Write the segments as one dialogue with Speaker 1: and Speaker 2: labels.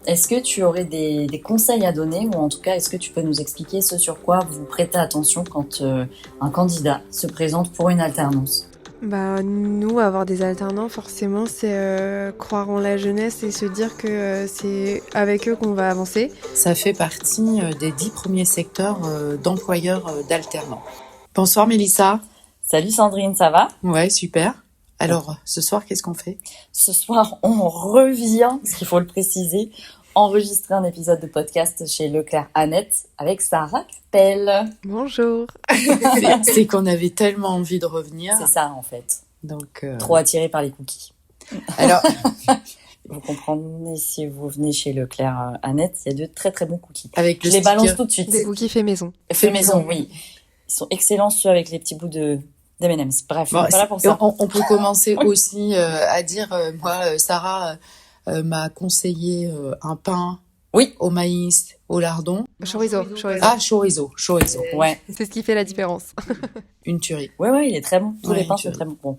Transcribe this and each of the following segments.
Speaker 1: Est-ce que tu aurais des conseils à donner ou en tout cas, est-ce que tu peux nous expliquer ce sur quoi vous prêtez attention quand un candidat se présente pour une alternance?
Speaker 2: Nous, avoir des alternants, forcément, c'est croire en la jeunesse et se dire que c'est avec eux qu'on va avancer.
Speaker 3: Ça fait partie des 10 premiers secteurs d'employeurs d'alternants. Bonsoir Mélissa.
Speaker 1: Salut Sandrine, ça va?
Speaker 3: Ouais, super. Alors, ce soir, qu'est-ce qu'on fait?
Speaker 1: Ce soir, on revient, parce qu'il faut le préciser, enregistrer un épisode de podcast chez Leclerc Annette avec Sarah Capel.
Speaker 2: Bonjour.
Speaker 3: C'est qu'on avait tellement envie de revenir.
Speaker 1: C'est ça, en fait.
Speaker 3: Donc,
Speaker 1: Trop attiré par les cookies.
Speaker 3: Alors,
Speaker 1: vous comprenez, si vous venez chez Leclerc Annette, il y a de très très bons cookies.
Speaker 3: avec
Speaker 1: Je les balance tout de suite.
Speaker 2: Des cookies fait maison.
Speaker 1: Fait maison, oui. Ils sont excellents, ceux avec les petits bouts de d'M&M's. Bref,
Speaker 3: bon,
Speaker 1: voilà pour ça.
Speaker 3: On peut commencer aussi à dire, moi, Sarah m'a conseillé un pain au maïs, au lardon.
Speaker 2: Chorizo.
Speaker 3: Ah, chorizo.
Speaker 1: Ouais.
Speaker 2: C'est ce qui fait la différence.
Speaker 3: Une tuerie.
Speaker 1: Ouais, il est très bon. Tous les pains
Speaker 3: tuerie.
Speaker 1: sont très bons.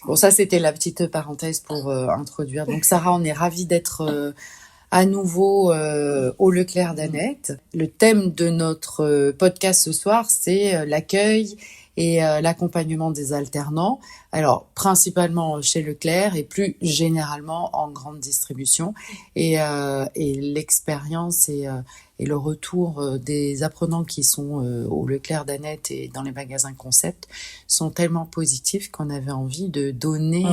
Speaker 3: Bon, ça, c'était la petite parenthèse pour introduire. Donc, Sarah, on est ravis d'être à nouveau au Leclerc d'Annette. Le thème de notre podcast ce soir, c'est l'accueil et l'accompagnement des alternants. Alors, principalement chez Leclerc et plus généralement en grande distribution. Et l'expérience et le retour des apprenants qui sont au Leclerc d'Annette et dans les magasins concept sont tellement positifs qu'on avait envie de donner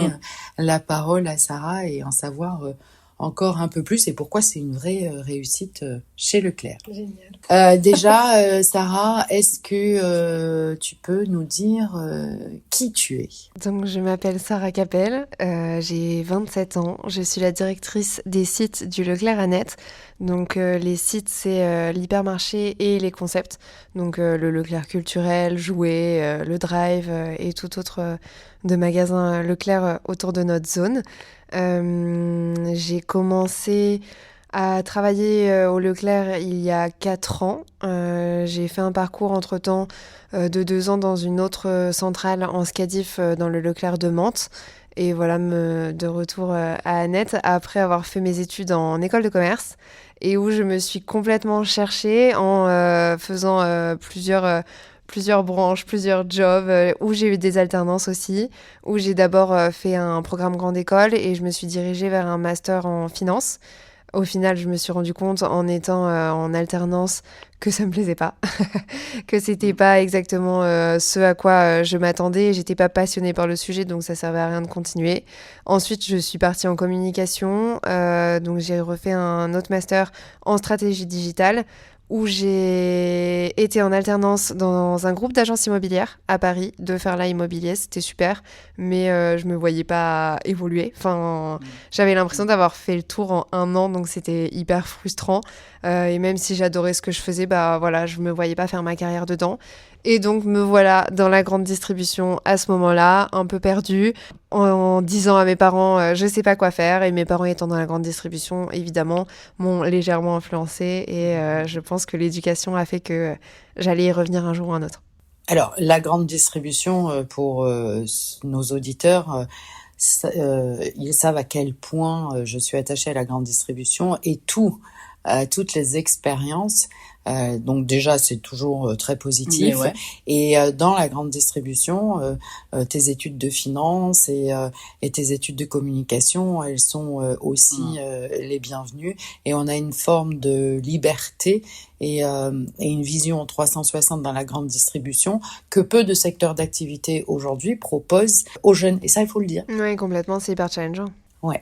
Speaker 3: la parole à Sarah et en savoir encore un peu plus et pourquoi c'est une vraie réussite chez Leclerc.
Speaker 2: Génial.
Speaker 3: Déjà, Sarah, est-ce que tu peux nous dire qui tu es?
Speaker 2: Donc, je m'appelle Sarah Capel, j'ai 27 ans, je suis la directrice des sites du Leclerc Annette. Donc, les sites, c'est l'hypermarché et les concepts. Donc, le Leclerc culturel, jouets, le drive et tout autre de magasins Leclerc autour de notre zone. J'ai commencé à travailler au Leclerc il y a 4 ans. J'ai fait un parcours entre-temps de 2 ans dans une autre centrale en SCADIF dans le Leclerc de Mantes. Et voilà, de retour à Annette après avoir fait mes études en école de commerce et où je me suis complètement cherchée en faisant plusieurs branches, plusieurs jobs, où j'ai eu des alternances aussi, où j'ai d'abord fait un programme grande école et je me suis dirigée vers un master en finance. Au final, je me suis rendu compte en étant en alternance que ça me plaisait pas, que c'était pas exactement ce à quoi je m'attendais. J'étais pas passionnée par le sujet, donc ça servait à rien de continuer. Ensuite, je suis partie en communication, donc j'ai refait un autre master en stratégie digitale où j'ai été en alternance dans un groupe d'agences immobilières à Paris, de Ferla Immobilier, c'était super, mais je me voyais pas évoluer. Enfin, j'avais l'impression d'avoir fait le tour en 1 an, donc c'était hyper frustrant. Et même si j'adorais ce que je faisais, voilà, je me voyais pas faire ma carrière dedans. Et donc me voilà dans la grande distribution à ce moment-là, un peu perdue, en disant à mes parents je sais pas quoi faire, et mes parents étant dans la grande distribution, évidemment, m'ont légèrement influencée et je pense que l'éducation a fait que j'allais y revenir un jour ou un autre.
Speaker 3: Alors, la grande distribution, pour nos auditeurs, ils savent à quel point je suis attachée à la grande distribution et toutes les expériences. Donc déjà, c'est toujours très positif.
Speaker 1: Ouais.
Speaker 3: Et dans la grande distribution, tes études de finance et tes études de communication, elles sont aussi les bienvenues. Et on a une forme de liberté et une vision 360 dans la grande distribution que peu de secteurs d'activité aujourd'hui proposent aux jeunes. Et ça, il faut le dire.
Speaker 2: Oui, complètement, c'est hyper challengeant.
Speaker 3: Ouais.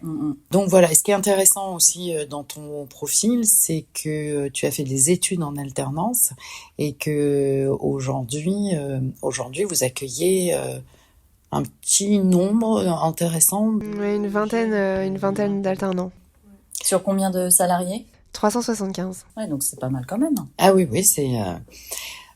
Speaker 3: Donc voilà, et ce qui est intéressant aussi dans ton profil, c'est que tu as fait des études en alternance et que aujourd'hui vous accueillez un petit nombre intéressant.
Speaker 2: Ouais, une vingtaine d'alternants.
Speaker 1: Sur combien de salariés?
Speaker 2: 375.
Speaker 1: Ouais, donc c'est pas mal quand même.
Speaker 3: Ah oui, c'est...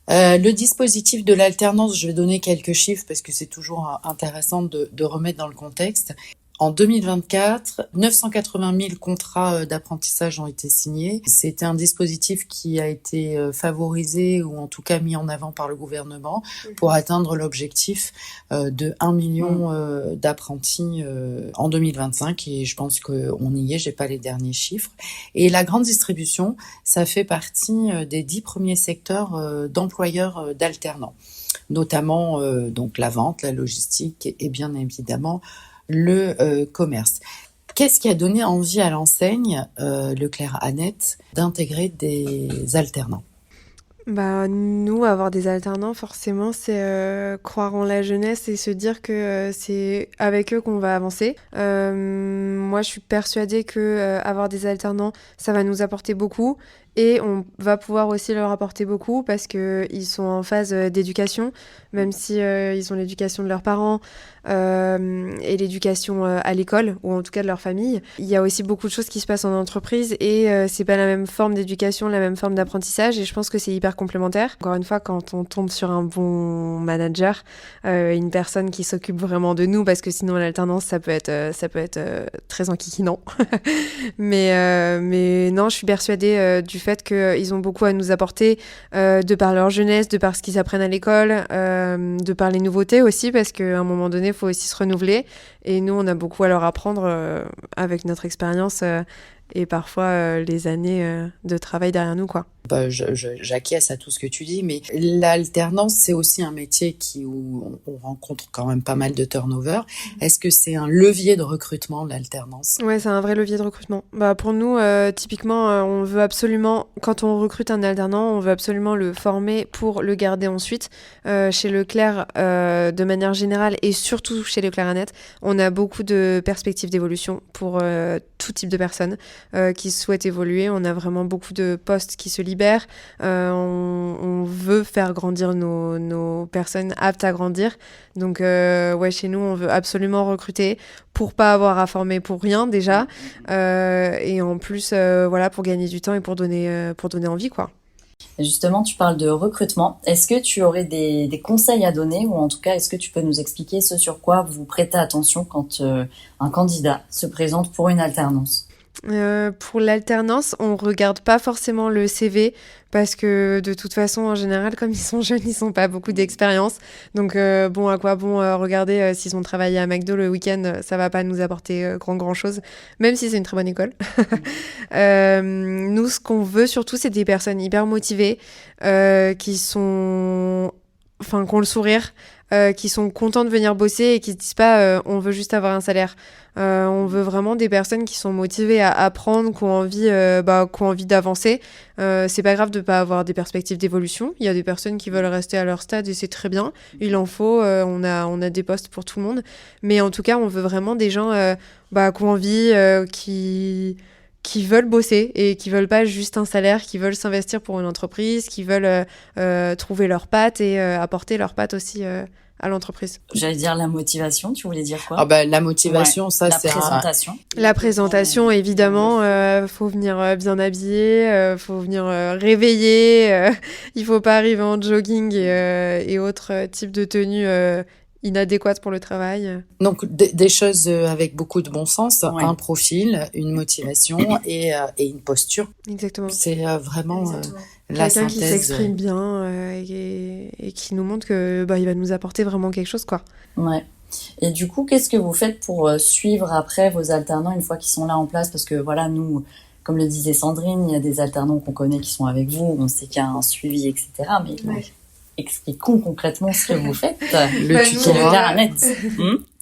Speaker 3: le dispositif de l'alternance, je vais donner quelques chiffres parce que c'est toujours intéressant de remettre dans le contexte. En 2024, 980 000 contrats d'apprentissage ont été signés. C'était un dispositif qui a été favorisé ou en tout cas mis en avant par le gouvernement pour atteindre l'objectif de 1 million d'apprentis en 2025. Et je pense qu'on y est, j'ai pas les derniers chiffres. Et la grande distribution, ça fait partie des 10 premiers secteurs d'employeurs d'alternants, notamment donc la vente, la logistique et bien évidemment le commerce. Qu'est-ce qui a donné envie à l'enseigne Leclerc Annette d'intégrer des alternants?
Speaker 2: Bah, nous, avoir des alternants, forcément, c'est croire en la jeunesse et se dire que c'est avec eux qu'on va avancer. Moi, je suis persuadée que avoir des alternants, ça va nous apporter beaucoup. Et on va pouvoir aussi leur apporter beaucoup parce qu'ils sont en phase d'éducation, même si ils ont l'éducation de leurs parents et l'éducation à l'école, ou en tout cas de leur famille. Il y a aussi beaucoup de choses qui se passent en entreprise et c'est pas la même forme d'éducation, la même forme d'apprentissage, et je pense que c'est hyper complémentaire. Encore une fois, quand on tombe sur un bon manager, une personne qui s'occupe vraiment de nous, parce que sinon l'alternance, ça peut être très enquiquinant. Mais non, je suis persuadée du fait qu'ils ont beaucoup à nous apporter de par leur jeunesse, de par ce qu'ils apprennent à l'école, de par les nouveautés aussi, parce qu'à un moment donné, il faut aussi se renouveler. Et nous, on a beaucoup à leur apprendre avec notre expérience et parfois les années de travail derrière nous, quoi.
Speaker 3: J'acquiesce à tout ce que tu dis, mais l'alternance, c'est aussi un métier où on rencontre quand même pas mal de turnover. Est-ce que c'est un levier de recrutement, l'alternance?
Speaker 2: Ouais, c'est un vrai levier de recrutement. Bah, pour nous, typiquement, on veut absolument, quand on recrute un alternant, on veut absolument le former pour le garder ensuite. Chez Leclerc, de manière générale, et surtout chez Leclerc Annette, on a beaucoup de perspectives d'évolution pour tout type de personnes qui souhaitent évoluer. On a vraiment beaucoup de postes qui se libèrent. On veut faire grandir nos personnes aptes à grandir. Donc, ouais, chez nous, on veut absolument recruter pour pas avoir à former pour rien déjà. Et en plus, voilà, pour gagner du temps et pour donner envie, quoi.
Speaker 1: Et justement, tu parles de recrutement. Est-ce que tu aurais des conseils à donner, ou en tout cas, est-ce que tu peux nous expliquer ce sur quoi vous prêtez attention quand un candidat se présente pour une alternance?
Speaker 2: Pour l'alternance, on regarde pas forcément le CV parce que de toute façon, en général, comme ils sont jeunes, ils n'ont pas beaucoup d'expérience. Donc bon, à quoi bon regarder s'ils ont travaillé à McDo le week-end, ça va pas nous apporter grand chose, même si c'est une très bonne école. Nous, ce qu'on veut surtout, c'est des personnes hyper motivées, qui ont le sourire, qui sont contents de venir bosser et qui se disent pas on veut juste avoir un salaire. On veut vraiment des personnes qui sont motivées à apprendre, qui ont envie d'avancer. C'est pas grave de pas avoir des perspectives d'évolution. Il y a des personnes qui veulent rester à leur stade et c'est très bien. Il en faut. On a des postes pour tout le monde. Mais en tout cas, on veut vraiment des gens qui ont envie, qui veulent bosser et qui veulent pas juste un salaire, qui veulent s'investir pour une entreprise, qui veulent trouver leurs pattes et apporter leurs pattes aussi à l'entreprise.
Speaker 1: J'allais dire la motivation, tu voulais dire quoi?
Speaker 3: Ah bah, la motivation, ça
Speaker 1: la
Speaker 3: c'est
Speaker 1: présentation.
Speaker 2: La présentation, évidemment, faut venir bien habillé, faut venir réveillé, il faut pas arriver en jogging et autres types de tenues inadéquates pour le travail.
Speaker 3: Donc des choses avec beaucoup de bon sens,
Speaker 1: Ouais.
Speaker 3: un profil, une motivation et une posture.
Speaker 2: Exactement.
Speaker 3: C'est vraiment la
Speaker 2: Quelqu'un qui
Speaker 3: synthèse.
Speaker 2: s'exprime bien et qui nous montre que il va nous apporter vraiment quelque chose, quoi.
Speaker 1: Ouais. Et du coup, qu'est-ce que vous faites pour suivre après vos alternants une fois qu'ils sont là en place? Parce que voilà, nous, comme le disait Sandrine, il y a des alternants qu'on connaît qui sont avec vous, on sait qu'il y a un suivi, etc. Mais expliquons concrètement ce que vous faites.
Speaker 3: Le
Speaker 1: Chez Leclerc Annette.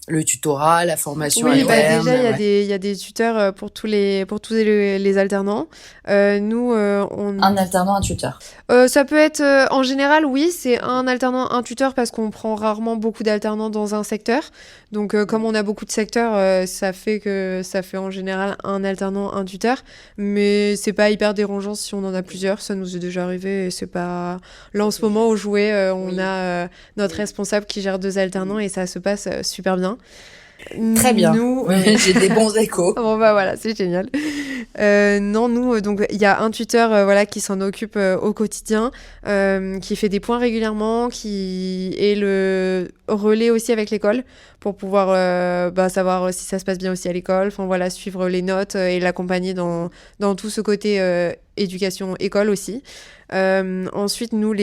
Speaker 3: Le tutorat, la formation
Speaker 2: Oui,
Speaker 3: interne.
Speaker 2: déjà, il y a des tuteurs pour tous les alternants. Nous,
Speaker 1: Un alternant, un tuteur.
Speaker 2: ça peut être, en général, oui, c'est un alternant, un tuteur, parce qu'on prend rarement beaucoup d'alternants dans un secteur. Donc, comme on a beaucoup de secteurs, ça fait en général un alternant, un tuteur. Mais c'est pas hyper dérangeant si on en a plusieurs. Ça nous est déjà arrivé et c'est pas... Là, en ce moment, au jouet, on a notre responsable qui gère 2 alternants et ça se passe super bien.
Speaker 3: Très bien.
Speaker 2: Nous,
Speaker 3: J'ai des bons échos.
Speaker 2: bon bah voilà, c'est génial. Non, nous, donc il y a un tuteur voilà, qui s'en occupe au quotidien, qui fait des points régulièrement, qui est le relais aussi avec l'école pour pouvoir savoir si ça se passe bien aussi à l'école, enfin voilà, suivre les notes et l'accompagner dans tout ce côté éducation-école aussi. Ensuite, nous,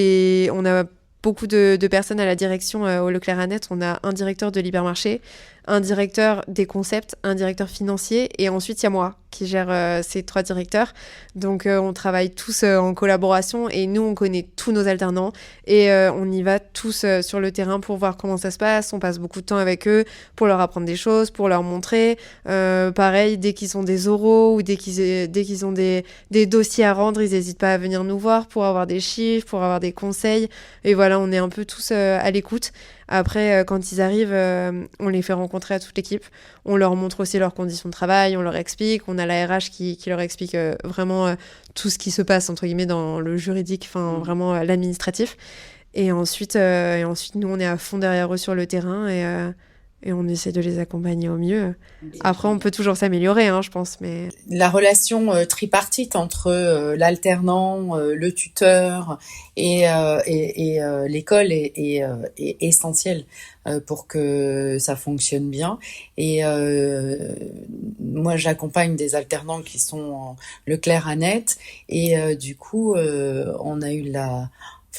Speaker 2: on a beaucoup de personnes à la direction au Leclerc-Annette. On a un directeur de l'hypermarché, un directeur des concepts, un directeur financier et ensuite il y a moi qui gère ces 3 directeurs. Donc on travaille tous en collaboration et nous on connaît tous nos alternants et on y va tous sur le terrain pour voir comment ça se passe. On passe beaucoup de temps avec eux pour leur apprendre des choses, pour leur montrer. Pareil, dès qu'ils ont des oraux ou dès qu'ils ont des dossiers à rendre, ils n'hésitent pas à venir nous voir pour avoir des chiffres, pour avoir des conseils. Et voilà, on est un peu tous à l'écoute. Après, quand ils arrivent, on les fait rencontrer à toute l'équipe. On leur montre aussi leurs conditions de travail, on leur explique. On a la RH qui leur explique vraiment tout ce qui se passe, entre guillemets, dans le juridique, enfin vraiment l'administratif. Et ensuite, nous, on est à fond derrière eux sur le terrain et on essaie de les accompagner au mieux. Après, on peut toujours s'améliorer, hein, je pense. Mais
Speaker 3: la relation tripartite entre l'alternant, le tuteur et l'école est essentielle pour que ça fonctionne bien. Et moi, j'accompagne des alternants qui sont en Leclerc-Annette et du coup, on a eu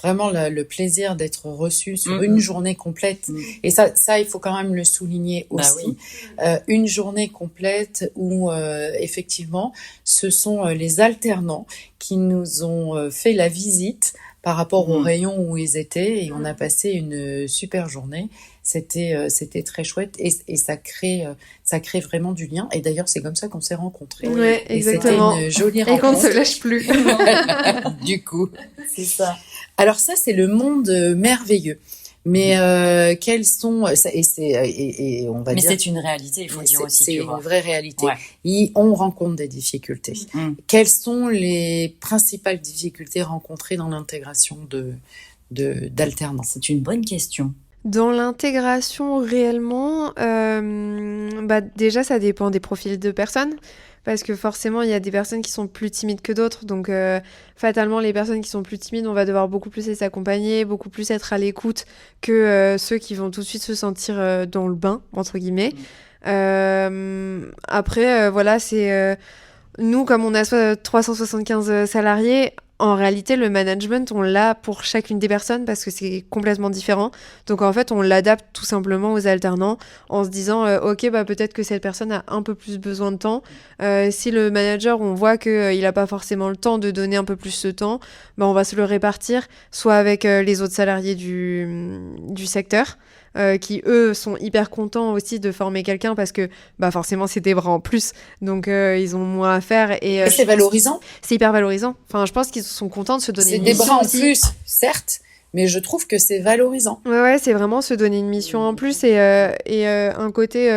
Speaker 3: vraiment le plaisir d'être reçu sur une journée complète. Et ça, il faut quand même le souligner aussi.
Speaker 1: Oui.
Speaker 3: Une journée complète où, effectivement, ce sont les alternants qui nous ont fait la visite par rapport au rayon où ils étaient et on a passé une super journée. C'était très chouette et ça crée vraiment du lien. Et d'ailleurs, c'est comme ça qu'on s'est rencontrés.
Speaker 2: Ouais,
Speaker 3: et
Speaker 2: exactement.
Speaker 3: c'était une jolie
Speaker 2: Et
Speaker 3: rencontre.
Speaker 2: qu'on ne se lâche plus.
Speaker 3: Du coup.
Speaker 1: C'est ça.
Speaker 3: Alors ça, c'est le monde merveilleux. Mais quels sont et on va
Speaker 1: Mais
Speaker 3: dire
Speaker 1: c'est une réalité, il faut dire aussi.
Speaker 3: C'est
Speaker 1: tu
Speaker 3: une
Speaker 1: vois.
Speaker 3: réelle réalité.
Speaker 1: Ouais.
Speaker 3: On rencontre des difficultés. Quelles sont les principales difficultés rencontrées dans l'intégration d'alternants?
Speaker 1: C'est une bonne question.
Speaker 2: Dans l'intégration réellement, déjà ça dépend des profils de personnes. Parce que forcément, il y a des personnes qui sont plus timides que d'autres. Donc, fatalement, les personnes qui sont plus timides, on va devoir beaucoup plus les accompagner, beaucoup plus être à l'écoute que ceux qui vont tout de suite se sentir dans le bain, entre guillemets. Après, voilà, c'est... nous, comme on a 375 salariés, en réalité, le management, on l'a pour chacune des personnes parce que c'est complètement différent. Donc, en fait, on l'adapte tout simplement aux alternants en se disant, OK, peut-être que cette personne a un peu plus besoin de temps. Si le manager, on voit qu'il n'a pas forcément le temps de donner un peu plus de temps, on va se le répartir, soit avec les autres salariés du secteur, qui, eux, sont hyper contents aussi de former quelqu'un parce que forcément, c'est des bras en plus. Donc, ils ont moins à faire. Et
Speaker 3: c'est valorisant.
Speaker 2: C'est hyper valorisant. Enfin, je pense qu'ils sont contents de se donner une mission.
Speaker 3: C'est des bras en
Speaker 2: aussi.
Speaker 3: plus, certes, mais je trouve que c'est valorisant.
Speaker 2: Ouais, c'est vraiment se donner une mission en plus et un côté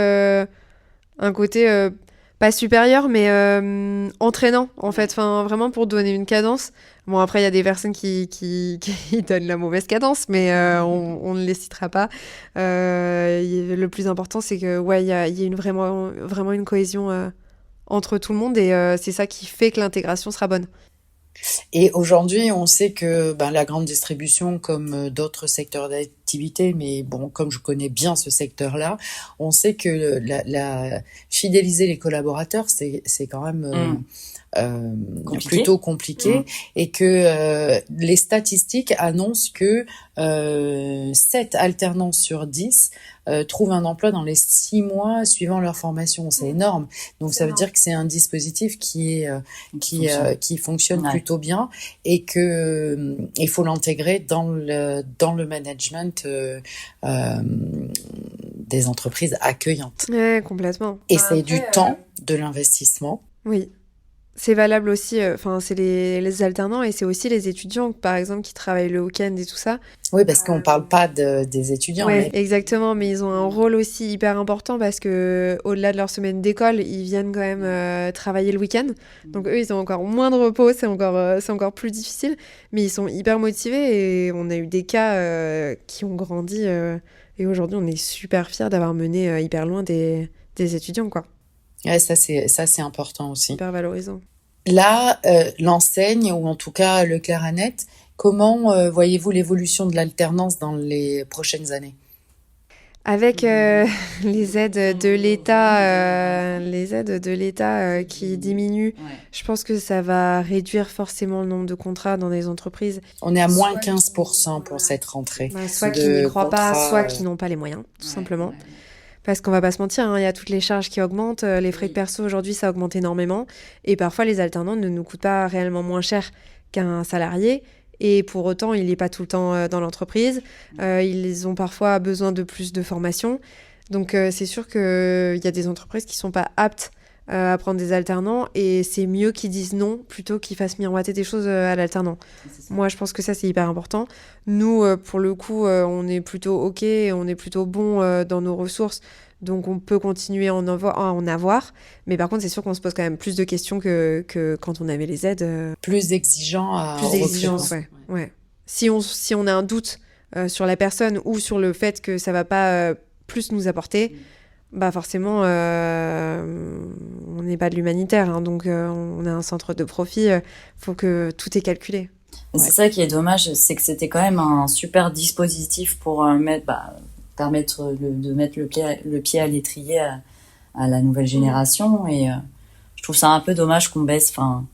Speaker 2: pas supérieur, mais entraînant, en fait. Enfin, vraiment pour donner une cadence. Bon, après, il y a des personnes qui donnent la mauvaise cadence, mais on ne les citera pas. Le plus important, c'est que il y a vraiment une cohésion entre tout le monde et c'est ça qui fait que l'intégration sera bonne.
Speaker 3: Et aujourd'hui, on sait que la grande distribution, comme d'autres secteurs d'activité, mais bon, comme je connais bien ce secteur-là, on sait que fidéliser les collaborateurs, c'est quand même plutôt compliqué et que les statistiques annoncent que 7 alternants sur 10 trouvent un emploi dans les 6 mois suivant leur formation. C'est énorme. Donc ça veut dire que c'est un dispositif qui fonctionne plutôt bien et que il faut l'intégrer dans le management des entreprises accueillantes.
Speaker 2: Ouais, complètement.
Speaker 3: Et c'est du temps, de l'investissement.
Speaker 2: Oui. C'est valable aussi, c'est les alternants et c'est aussi les étudiants, par exemple, qui travaillent le week-end et tout ça.
Speaker 3: Oui, parce qu'on parle pas des étudiants.
Speaker 2: Ouais, exactement, mais ils ont un rôle aussi hyper important parce que au-delà de leur semaine d'école, ils viennent quand même travailler le week-end. Donc eux, ils ont encore moins de repos, c'est encore plus difficile, mais ils sont hyper motivés et on a eu des cas qui ont grandi Et aujourd'hui, on est super fiers d'avoir mené hyper loin des étudiants, quoi.
Speaker 3: Ouais, ça c'est important aussi.
Speaker 2: Hyper valorisant.
Speaker 3: Là, l'enseigne, ou en tout cas Leclerc Annette, comment voyez-vous l'évolution de l'alternance dans les prochaines années?
Speaker 2: Avec les aides de l'État qui diminuent, je pense que ça va réduire forcément le nombre de contrats dans les entreprises.
Speaker 3: On est à moins 15% pour cette rentrée.
Speaker 2: Soit qui n'y croient pas, soit qui n'ont pas les moyens, tout simplement. Parce qu'on va pas se mentir, hein, il y a toutes les charges qui augmentent, les frais de perso aujourd'hui ça augmente énormément, et parfois les alternants ne nous coûtent pas réellement moins cher qu'un salarié. Et pour autant, il n'est pas tout le temps dans l'entreprise. Ils ont parfois besoin de plus de formation. Donc, c'est sûr qu'il y a des entreprises qui ne sont pas aptes à prendre des alternants. Et c'est mieux qu'ils disent non plutôt qu'ils fassent miroiter des choses à l'alternant. Moi, je pense que ça, c'est hyper important. Nous, pour le coup, on est plutôt OK, on est plutôt bon dans nos ressources. Donc, on peut continuer à en avoir. Mais par contre, c'est sûr qu'on se pose quand même plus de questions que quand on avait les aides.
Speaker 3: Plus exigeant à
Speaker 2: Plus d'exigence, ouais. Si on a un doute sur la personne ou sur le fait que ça va pas plus nous apporter, bah forcément, on n'est pas de l'humanitaire. Hein, donc, on a un centre de profit. Faut que tout est calculé.
Speaker 1: C'est ça qui est dommage, c'est que c'était quand même un super dispositif pour permettre de mettre le pied à l'étrier à la nouvelle génération. Et je trouve ça un peu dommage qu'on baisse. Enfin,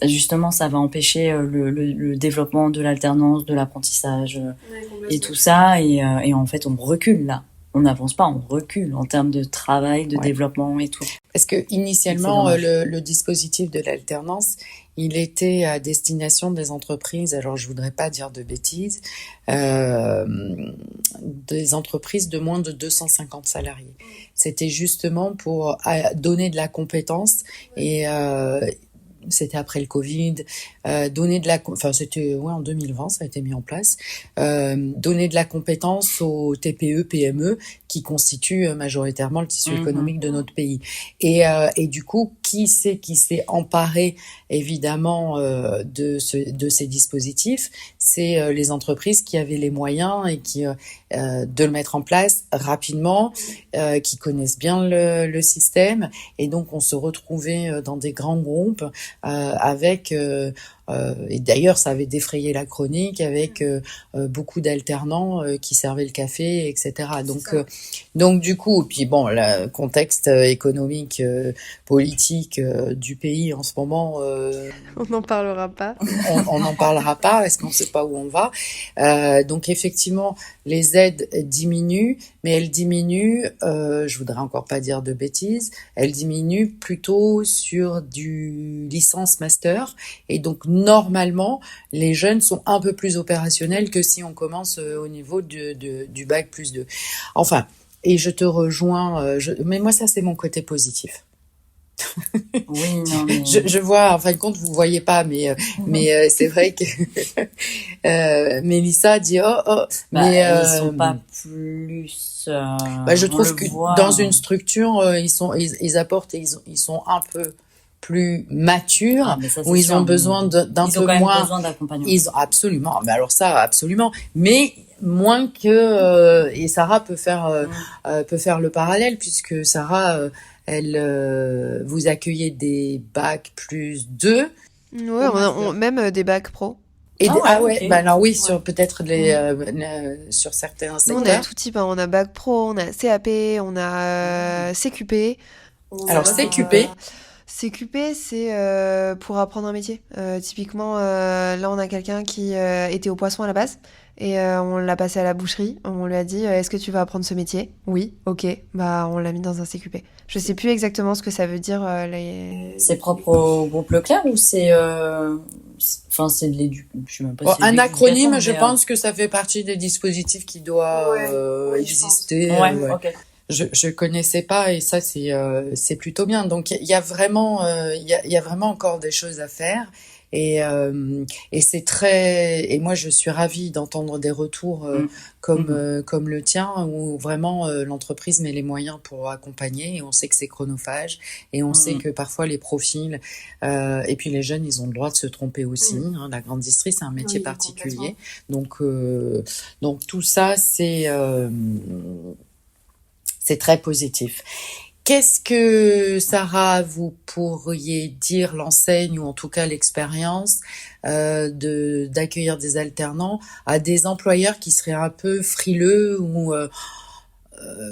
Speaker 1: justement, ça va empêcher le développement de l'alternance, de l'apprentissage et tout ça. Et en fait, on recule là. On n'avance pas, on recule en termes de travail, de développement et tout.
Speaker 3: Parce que initialement, le dispositif de l'alternance, il était à destination des entreprises, alors je voudrais pas dire de bêtises, des entreprises de moins de 250 salariés. C'était justement pour donner de la compétence et c'était après le Covid, c'était en 2020, ça a été mis en place, donner de la compétence aux TPE, PME qui constituent majoritairement le tissu économique de notre pays. Et du coup, qui s'est emparé évidemment de ces dispositifs, c'est les entreprises qui avaient les moyens et qui de le mettre en place rapidement, qui connaissent bien le système, et donc on se retrouvait dans des grands groupes avec et d'ailleurs ça avait défrayé la chronique avec beaucoup d'alternants qui servaient le café, etc. Donc du coup, puis bon, le contexte économique, politique du pays en ce moment,
Speaker 2: on n'en parlera pas.
Speaker 3: on n'en parlera pas parce qu'on ne sait pas où on va. Donc effectivement, les aides diminuent, mais elles diminuent, je voudrais encore pas dire de bêtises, elles diminuent plutôt sur du licence master, et donc normalement les jeunes sont un peu plus opérationnels que si on commence au niveau du bac plus 2. Enfin, et je te rejoins, mais moi ça c'est mon côté positif.
Speaker 1: Oui, non, mais...
Speaker 3: je vois, en fin de compte, vous voyez pas, mais c'est vrai que Mélissa dit
Speaker 1: mais ils sont pas plus.
Speaker 3: Je trouve que dans une structure, ils apportent, et ils sont un peu plus matures, où ils ont besoin d'un peu moins.
Speaker 1: Ils ont quand même besoin d'accompagnement.
Speaker 3: Absolument, mais alors ça, absolument, mais moins que et Sarah peut faire le parallèle, puisque Sarah elle vous accueillez des bacs plus 2.
Speaker 2: Ouais, on même des bacs pro.
Speaker 3: Et okay. Alors oui, sur peut-être sur certains secteurs.
Speaker 2: Nous, on a tout type, hein. On a bac pro, on a CAP, on a CQP.
Speaker 3: Alors CQP.
Speaker 2: CQP, c'est pour apprendre un métier. Typiquement, là, on a quelqu'un qui était au poisson à la base, et on l'a passé à la boucherie. On lui a dit, est-ce que tu vas apprendre ce métier? Oui, ok. Bah, on l'a mis dans un CQP. Je sais plus exactement ce que ça veut dire.
Speaker 1: C'est propre au groupe Leclerc ou c'est... Enfin, c'est de l'éducation. Je sais même pas si
Speaker 3: un acronyme, je pense que ça fait partie des dispositifs qui doivent exister.
Speaker 1: Ouais, ok.
Speaker 3: je connaissais pas et ça c'est plutôt bien. Donc il y a vraiment il y a vraiment encore des choses à faire et c'est très et moi je suis ravie d'entendre des retours comme le tien où vraiment l'entreprise met les moyens pour accompagner et on sait que c'est chronophage et on sait que parfois les profils et puis les jeunes ils ont le droit de se tromper aussi. Hein, la grande distrie c'est un métier particulier donc tout ça c'est très positif. Qu'est-ce que, Sarah, vous pourriez dire l'enseigne ou en tout cas l'expérience d'accueillir des alternants à des employeurs qui seraient un peu frileux ou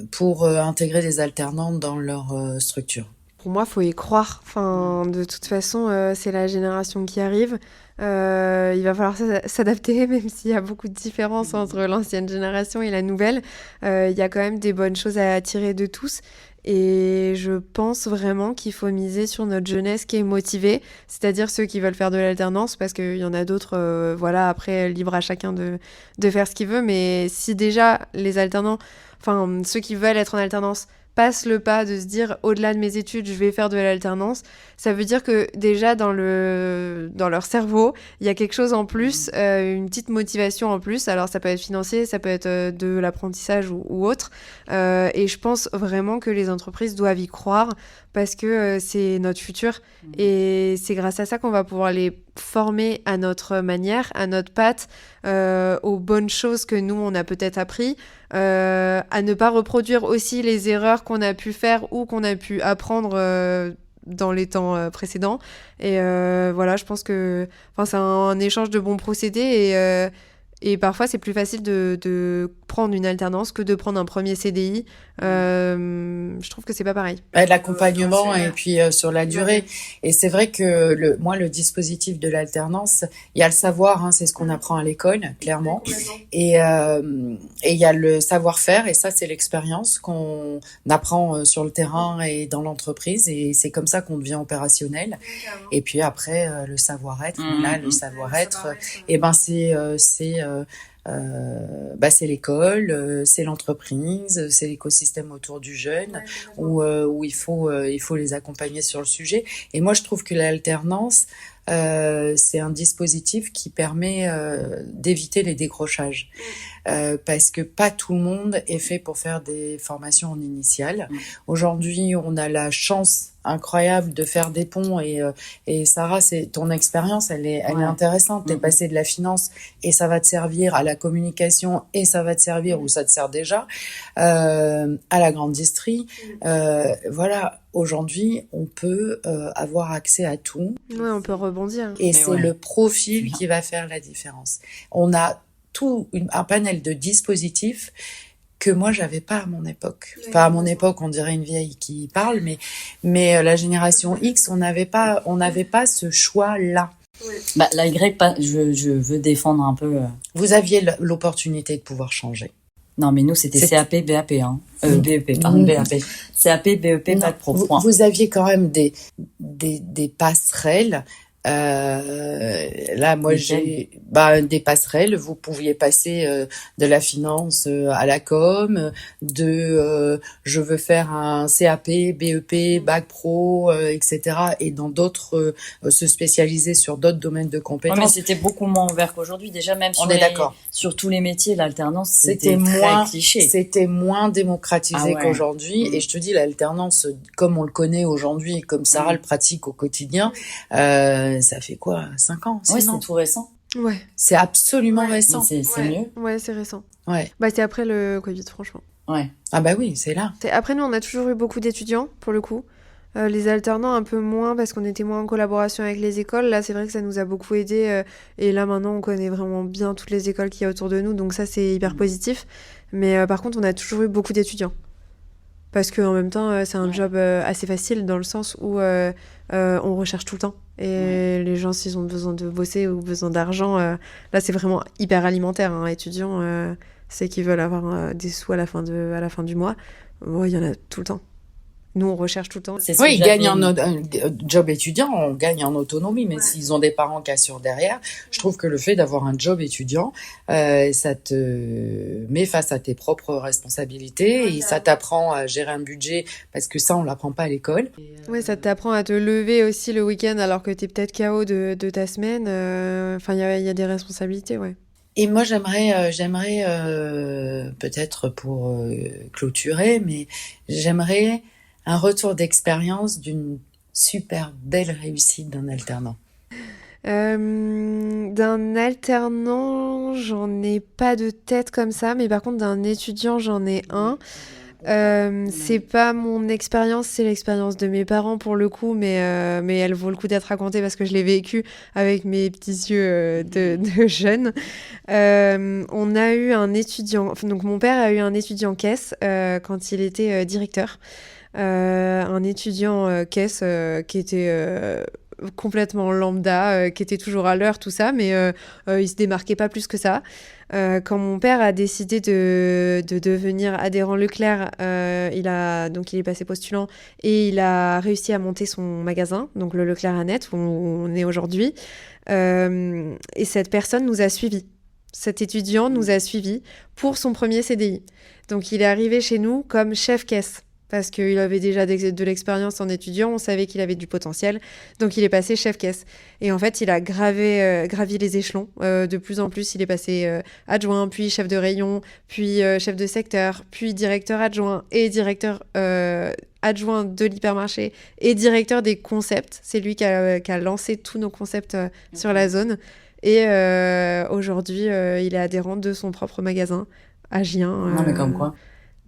Speaker 3: pour intégrer des alternants dans leur structure?
Speaker 2: Pour moi, faut y croire. Enfin, de toute façon, c'est la génération qui arrive. Il va falloir s'adapter, même s'il y a beaucoup de différences entre l'ancienne génération et la nouvelle. Il y a quand même des bonnes choses à tirer de tous. Et je pense vraiment qu'il faut miser sur notre jeunesse qui est motivée, c'est-à-dire ceux qui veulent faire de l'alternance, parce qu'il y en a d'autres, voilà, après, libre à chacun de faire ce qu'il veut. Mais si déjà les alternants, enfin, ceux qui veulent être en alternance, passent le pas de se dire au-delà de mes études, je vais faire de l'alternance, ça veut dire que déjà dans leur cerveau, il y a quelque chose en plus, une petite motivation en plus. Alors ça peut être financier, ça peut être de l'apprentissage ou autre. Et je pense vraiment que les entreprises doivent y croire parce que c'est notre futur et c'est grâce à ça qu'on va pouvoir les former à notre manière, à notre patte, aux bonnes choses que nous on a peut-être appris, à ne pas reproduire aussi les erreurs qu'on a pu faire ou qu'on a pu apprendre dans les temps précédents. Et voilà, je pense que c'est un échange de bons procédés et parfois c'est plus facile de prendre une alternance que de prendre un premier CDI. Je trouve que c'est pas pareil.
Speaker 3: L'accompagnement et puis sur la durée. Et c'est vrai que le dispositif de l'alternance, il y a le savoir, hein, c'est ce qu'on apprend à l'école, clairement. Et il y a le savoir-faire, et ça c'est l'expérience qu'on apprend sur le terrain et dans l'entreprise. Et c'est comme ça qu'on devient opérationnel. Et puis après, le savoir-être, là, le savoir-être, et ben c'est l'école, c'est l'entreprise, c'est l'écosystème autour du jeune où il faut les accompagner sur le sujet. Et moi, je trouve que l'alternance, c'est un dispositif qui permet d'éviter les décrochages. Parce que pas tout le monde est fait pour faire des formations en initiale. Aujourd'hui, on a la chance incroyable de faire des ponts et Sarah, c'est ton expérience, elle est intéressante. T'es passée de la finance et ça va te servir à la communication et ça va te servir ou ça te sert déjà à la grande distrie. Voilà. Aujourd'hui, on peut avoir accès à tout.
Speaker 2: Ouais, on peut rebondir.
Speaker 3: Et c'est le profil qui va faire la différence. On a un panel de dispositifs que moi j'avais pas à mon époque. Enfin à mon époque, on dirait une vieille qui parle, mais la génération X, on n'avait pas ce choix-là.
Speaker 1: Bah la Y, je veux défendre un peu.
Speaker 3: Vous aviez l'opportunité de pouvoir changer.
Speaker 1: Non, mais nous c'était CAP, BAP, hein. BEP, pardon, BAP. CAP, BEP, Bac Pro.
Speaker 3: Vous aviez quand même des passerelles. Là, moi, j'ai des passerelles. Vous pouviez passer de la finance à la com, je veux faire un CAP, BEP, Bac Pro, etc. Et dans d'autres, se spécialiser sur d'autres domaines de compétences.
Speaker 1: Ouais, mais c'était beaucoup moins ouvert qu'aujourd'hui. Déjà, même sur tous les métiers, l'alternance, c'était
Speaker 3: moins
Speaker 1: cliché.
Speaker 3: C'était moins démocratisé qu'aujourd'hui. Et je te dis, l'alternance, comme on le connaît aujourd'hui, comme Sarah le pratique au quotidien, ça fait quoi, 5 ans, 6 ans?
Speaker 1: C'est tout récent.
Speaker 2: Ouais.
Speaker 3: C'est absolument récent.
Speaker 1: C'est mieux.
Speaker 2: Ouais, c'est récent.
Speaker 3: Ouais.
Speaker 2: C'est après le Covid, franchement.
Speaker 1: Ouais.
Speaker 3: Ah bah oui, c'est là.
Speaker 2: Après, nous, on a toujours eu beaucoup d'étudiants, pour le coup. Les alternants, un peu moins, parce qu'on était moins en collaboration avec les écoles. Là, c'est vrai que ça nous a beaucoup aidé. Et là, maintenant, on connaît vraiment bien toutes les écoles qu'il y a autour de nous. Donc ça, c'est hyper positif. Mais par contre, on a toujours eu beaucoup d'étudiants. Parce qu'en même temps, c'est un job assez facile dans le sens où on recherche tout le temps. Et les gens, s'ils ont besoin de bosser ou besoin d'argent, là, c'est vraiment hyper alimentaire. Hein. Étudiants, c'est qu'ils veulent avoir des sous à la fin du mois. Il y en a tout le temps. nous on recherche tout le temps.
Speaker 1: C'est ce
Speaker 3: Oui,
Speaker 1: que
Speaker 3: ils
Speaker 1: j'avais-
Speaker 3: gagnent un job étudiant, on gagne en autonomie, mais s'ils ont des parents qui assurent derrière, je trouve que le fait d'avoir un job étudiant, ça te met face à tes propres responsabilités et ça t'apprend à gérer un budget parce que ça, on l'apprend pas à l'école.
Speaker 2: Ouais, ça t'apprend à te lever aussi le week-end alors que t'es peut-être KO de ta semaine. Enfin, il y a des responsabilités, ouais.
Speaker 3: Et moi, j'aimerais peut-être pour clôturer, mais j'aimerais un retour d'expérience d'une super belle réussite d'un alternant.
Speaker 2: D'un alternant, j'en ai pas de tête comme ça, mais par contre d'un étudiant, j'en ai un. C'est pas mon expérience, c'est l'expérience de mes parents pour le coup, mais elle vaut le coup d'être racontée parce que je l'ai vécue avec mes petits yeux de jeune. On a eu un étudiant, enfin, donc mon père a eu un étudiant caisse quand il était directeur. Un étudiant caisse qui était complètement lambda, qui était toujours à l'heure, tout ça, mais il se démarquait pas plus que ça. Quand mon père a décidé de devenir adhérent Leclerc, donc il est passé postulant et il a réussi à monter son magasin, donc le Leclerc Annette, où on est aujourd'hui. Et cette personne nous a suivis. Cet étudiant nous a suivis pour son premier CDI. Donc il est arrivé chez nous comme chef caisse. Parce qu'il avait déjà de l'expérience en étudiant, on savait qu'il avait du potentiel, donc il est passé chef caisse. Et en fait, il a gravi les échelons. De plus en plus, il est passé adjoint, puis chef de rayon, puis chef de secteur, puis directeur adjoint et directeur adjoint de l'hypermarché et directeur des concepts. C'est lui qui a lancé tous nos concepts sur la zone. Et aujourd'hui, il est adhérent de son propre magasin à Gien.
Speaker 1: Non, mais comme quoi.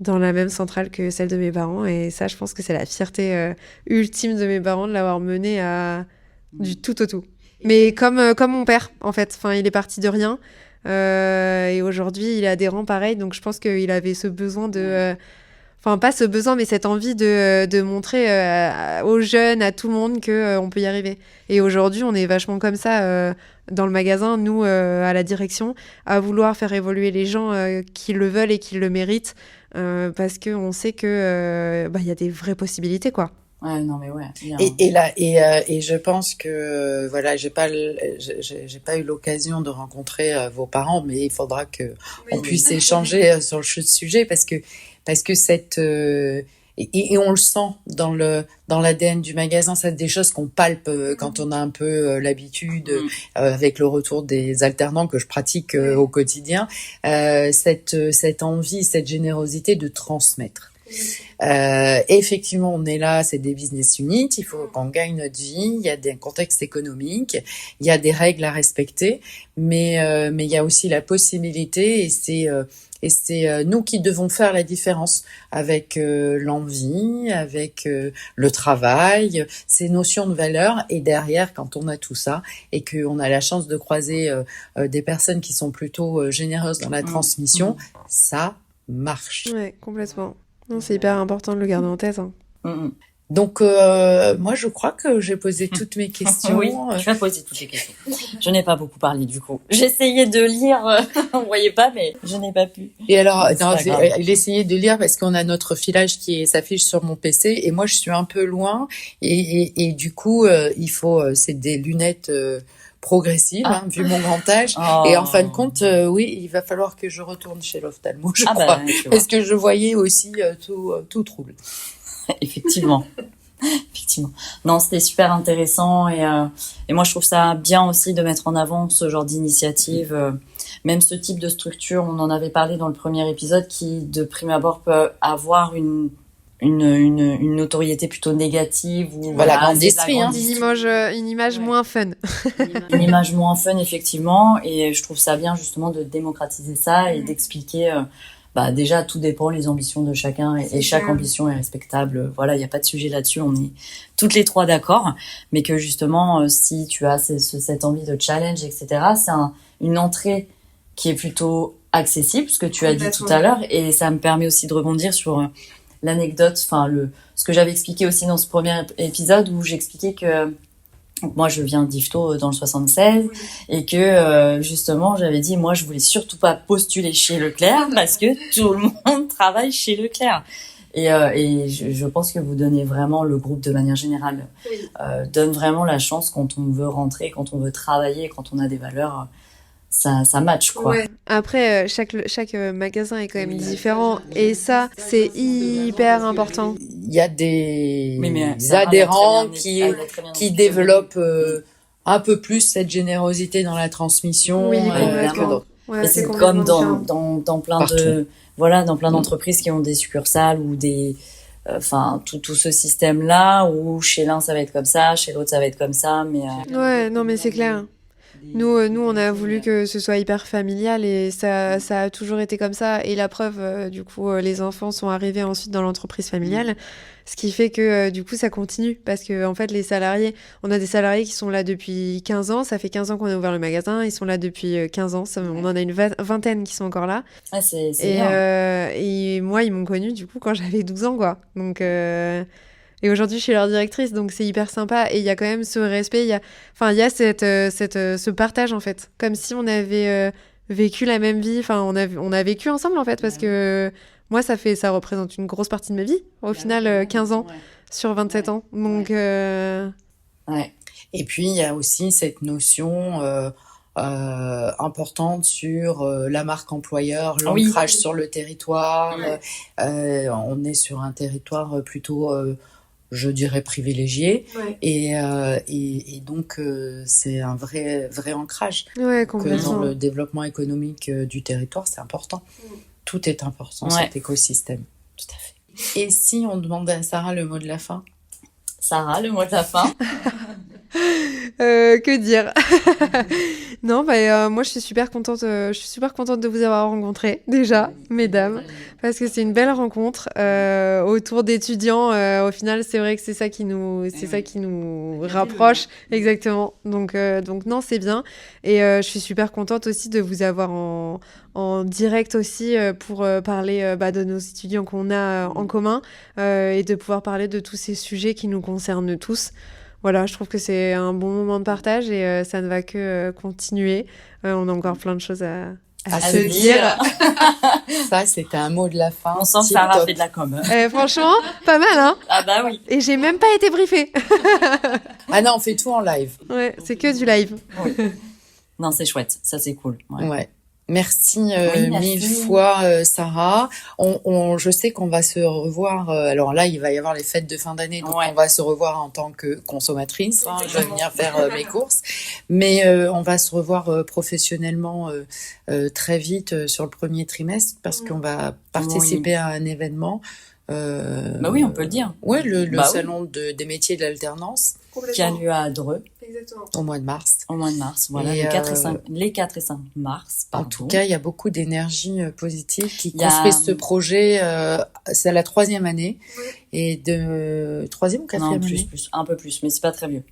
Speaker 2: Dans la même centrale que celle de mes parents. Et ça, je pense que c'est la fierté ultime de mes parents de l'avoir mené à du tout au tout. Mais comme mon père, en fait. Enfin, il est parti de rien. Et aujourd'hui, il est adhérent pareil. Donc, je pense qu'il avait ce besoin de... Enfin, pas ce besoin, mais cette envie de montrer aux jeunes, à tout le monde, qu'on peut y arriver. Et aujourd'hui, on est vachement comme ça dans le magasin, nous, à la direction, à vouloir faire évoluer les gens qui le veulent et qui le méritent, parce qu'on sait que y a des vraies possibilités, quoi.
Speaker 1: Ouais, non, mais ouais.
Speaker 3: Et je pense que voilà, j'ai pas eu l'occasion de rencontrer vos parents, mais il faudra que on puisse échanger sur le sujet parce que cette et on le sent dans l'ADN du magasin, c'est des choses qu'on palpe quand on a un peu l'habitude avec le retour des alternants que je pratique au quotidien, cette envie, cette générosité de transmettre. Effectivement, on est là, c'est des business units, il faut qu'on gagne notre vie, il y a des contextes économiques, il y a des règles à respecter, mais il y a aussi la possibilité et c'est nous qui devons faire la différence avec l'envie, avec le travail, ces notions de valeur. Et derrière, quand on a tout ça et qu'on a la chance de croiser des personnes qui sont plutôt généreuses dans la transmission, ça marche.
Speaker 2: Ouais, complètement. Non, c'est hyper important de le garder en tête. Hein.
Speaker 3: Donc, moi, je crois que j'ai posé toutes mes questions.
Speaker 1: Oui, tu as posé toutes les questions. Je n'ai pas beaucoup parlé, du coup. J'essayais de lire, on ne voyait pas, mais je n'ai pas pu.
Speaker 3: Et alors, il essayait de lire parce qu'on a notre filage qui s'affiche sur mon PC et moi, je suis un peu loin et du coup, il faut, c'est des lunettes progressive, vu mon grand âge. Et en fin de compte, oui, il va falloir que je retourne chez l'ophtalmo, je crois. Parce que je voyais aussi tout trouble.
Speaker 1: Effectivement. Effectivement. Non, c'était super intéressant et moi, je trouve ça bien aussi de mettre en avant ce genre d'initiative. Même ce type de structure, on en avait parlé dans le premier épisode, qui, de prime abord, peut avoir une notoriété plutôt négative ou
Speaker 3: voilà,
Speaker 2: une image moins fun.
Speaker 1: Une image moins fun, effectivement, et je trouve ça bien justement de démocratiser ça et d'expliquer déjà tout dépend les ambitions de chacun et chaque ambition est respectable. Voilà, il y a pas de sujet là-dessus, on est toutes les trois d'accord, mais que justement si tu as cette envie de challenge, etc., c'est une entrée qui est plutôt accessible, ce que tu as dit tout à l'heure, et ça me permet aussi de rebondir sur l'anecdote, ce que j'avais expliqué aussi dans ce premier épisode où j'expliquais que moi je viens d'Yvetot dans le 76 et que justement j'avais dit moi je voulais surtout pas postuler chez Leclerc parce que tout le monde travaille chez Leclerc Et je pense que vous donnez vraiment, le groupe de manière générale, donne vraiment la chance quand on veut rentrer, quand on veut travailler, quand on a des valeurs, ça match, quoi.
Speaker 2: Ouais. Après, chaque magasin est quand même différent. Et ça, c'est hyper important.
Speaker 3: Il y a des
Speaker 1: Sarah
Speaker 3: adhérents
Speaker 1: elle l'a très bien
Speaker 3: qui
Speaker 1: expliqué.
Speaker 3: développent un peu plus cette générosité dans la transmission
Speaker 2: Oui,
Speaker 3: que
Speaker 2: complètement.
Speaker 3: d'autres.
Speaker 2: Ouais,
Speaker 1: Et c'est
Speaker 2: complètement
Speaker 1: comme
Speaker 2: différent.
Speaker 1: dans plein
Speaker 3: Partout.
Speaker 1: dans plein d'entreprises qui ont des succursales ou enfin, tout ce système-là où chez l'un ça va être comme ça, chez l'autre ça va être comme ça, mais
Speaker 2: Ouais, non, mais c'est clair. Nous, on a voulu que ce soit hyper familial et ça a toujours été comme ça. Et la preuve, du coup, les enfants sont arrivés ensuite dans l'entreprise familiale, ce qui fait que, du coup, ça continue. Parce que, en fait, on a des salariés qui sont là depuis 15 ans. Ça fait 15 ans qu'on a ouvert le magasin. Ils sont là depuis 15 ans. On en a une vingtaine qui sont encore là.
Speaker 1: c'est
Speaker 2: Et,
Speaker 1: bien.
Speaker 2: et moi, ils m'ont connue, du coup, quand j'avais 12 ans, quoi. Donc, et aujourd'hui, je suis leur directrice, donc c'est hyper sympa. Et il y a quand même ce respect, il y a ce partage, en fait. Comme si on avait vécu la même vie. Enfin, on a vécu ensemble, en fait, parce que moi, ça représente une grosse partie de ma vie. Au final, 15 ans sur 27 ans. Donc,
Speaker 1: Ouais.
Speaker 3: Et puis, il y a aussi cette notion importante sur la marque employeur,
Speaker 1: Oui.
Speaker 3: l'ancrage sur le territoire.
Speaker 1: Ouais.
Speaker 3: On est sur un territoire plutôt, je dirais, privilégié.
Speaker 2: Ouais.
Speaker 3: Et donc, c'est un vrai ancrage.
Speaker 2: ouais,
Speaker 3: Que
Speaker 2: complètement.
Speaker 3: dans le développement économique du territoire, c'est important. Tout est important,
Speaker 1: Ouais.
Speaker 3: cet écosystème.
Speaker 1: Tout à fait.
Speaker 3: Et si on demandait à Sarah le mot de la fin?
Speaker 1: Sarah, le mot de la fin.
Speaker 2: Que dire? Non, moi je suis super contente de vous avoir rencontrés déjà, mesdames, parce que c'est une belle rencontre autour d'étudiants. Au final, c'est vrai que c'est ça qui nous rapproche exactement. Donc non, c'est bien. Et je suis super contente aussi de vous avoir en direct aussi pour parler de nos étudiants qu'on a en commun et de pouvoir parler de tous ces sujets qui nous concernent tous. Voilà, je trouve que c'est un bon moment de partage et ça ne va que continuer. On a encore plein de choses à se dire.
Speaker 3: Ça, c'était un mot de la fin.
Speaker 1: On sent que Sarah fait de la com.
Speaker 2: Franchement, pas mal, hein?
Speaker 1: Ah bah oui.
Speaker 2: Et j'ai même pas été briefée.
Speaker 3: Ah non, on fait tout en live.
Speaker 2: Ouais, c'est que du live.
Speaker 1: Oui. Non, c'est chouette. Ça, c'est cool. Ouais.
Speaker 3: Ouais. Merci,
Speaker 1: Oui, merci.
Speaker 3: 1000 fois, Sarah. Je sais qu'on va se revoir. Alors là, il va y avoir les fêtes de fin d'année, donc
Speaker 1: Ouais.
Speaker 3: on va se revoir en tant que consommatrice. Je vais venir faire mes courses, mais on va se revoir professionnellement très vite sur le premier trimestre parce qu'on va participer à un événement.
Speaker 1: Bah oui, on peut le dire.
Speaker 3: Ouais, le
Speaker 1: Bah oui.
Speaker 3: salon des métiers de l'alternance
Speaker 1: Qui a lieu à Dreux
Speaker 2: Exactement.
Speaker 3: au mois de mars.
Speaker 1: au mois de mars. Voilà,
Speaker 3: Et,
Speaker 1: les 4 et 5 mars.
Speaker 3: En
Speaker 1: Pardon.
Speaker 3: tout cas, il y a beaucoup d'énergie positive qui
Speaker 1: Il y a-
Speaker 3: construisent ce projet. C'est la 3e année. Et de 3e ou 4e
Speaker 1: non,
Speaker 3: année?
Speaker 1: plus, un peu plus, mais c'est pas très vieux.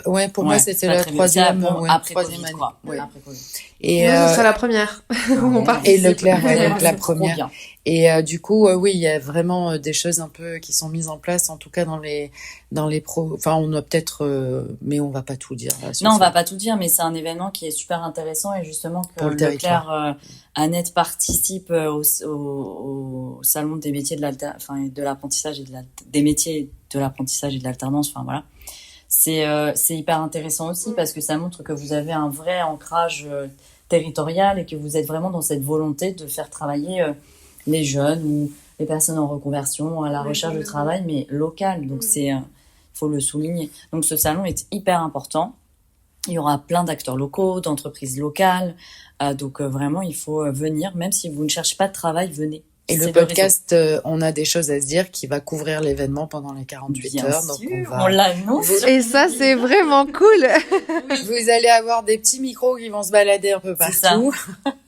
Speaker 3: Ouais, pour moi,
Speaker 1: Ouais,
Speaker 3: c'était
Speaker 1: c'est pas
Speaker 3: la
Speaker 1: très vieux. C'est
Speaker 3: 3e,
Speaker 1: après
Speaker 3: 3e
Speaker 1: Covid,
Speaker 3: année.
Speaker 1: quoi.
Speaker 3: Ouais.
Speaker 1: Après Covid.
Speaker 3: Et,
Speaker 2: Nous, ce sera la première où on
Speaker 3: et
Speaker 2: participe.
Speaker 3: Leclerc, ouais, donc la
Speaker 1: C'est trop
Speaker 3: première.
Speaker 1: bien.
Speaker 3: Et du coup, oui, il y a vraiment des choses un peu qui sont mises en place, en tout cas dans les Enfin, on a peut-être, mais on va pas tout dire. Là, sur
Speaker 1: Non, on
Speaker 3: ça.
Speaker 1: va pas tout dire, mais c'est un événement qui est super intéressant et justement que
Speaker 3: Pour le territoire.
Speaker 1: Leclerc Annette participe au salon des métiers de l'apprentissage et des métiers de l'apprentissage et de l'alternance. Enfin voilà, c'est hyper intéressant aussi parce que ça montre que vous avez un vrai ancrage territorial et que vous êtes vraiment dans cette volonté de faire travailler les jeunes ou les personnes en reconversion à la recherche de travail, mais local. Donc faut le souligner. Donc ce salon est hyper important. Il y aura plein d'acteurs locaux, d'entreprises locales. Donc vraiment, il faut venir. Même si vous ne cherchez pas de travail, venez.
Speaker 3: Et
Speaker 1: C'est
Speaker 3: le podcast, on a des choses à se dire, qui va couvrir l'événement pendant les 48
Speaker 1: Bien
Speaker 3: heures.
Speaker 1: sûr,
Speaker 3: Donc
Speaker 1: on l'annonce.
Speaker 2: Et ça, c'est vraiment cool.
Speaker 3: Vous allez avoir des petits micros qui vont se balader un peu
Speaker 1: C'est ça.
Speaker 3: partout.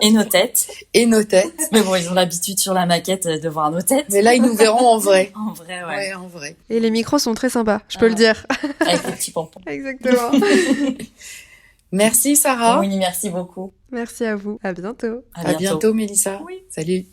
Speaker 1: Et nos têtes.
Speaker 3: Et nos têtes.
Speaker 1: Mais bon, ils ont l'habitude sur la maquette de voir nos têtes.
Speaker 3: Mais là, ils nous verront en vrai.
Speaker 1: En vrai, ouais.
Speaker 3: Ouais, en vrai.
Speaker 2: Et les micros sont très sympas, je peux le dire.
Speaker 1: Avec les petits pompons.
Speaker 2: Exactement.
Speaker 3: Merci, Sarah.
Speaker 1: Oui, merci beaucoup.
Speaker 2: Merci à vous. À bientôt.
Speaker 1: À
Speaker 3: À bientôt, Mélissa.
Speaker 1: Oui.
Speaker 3: Salut.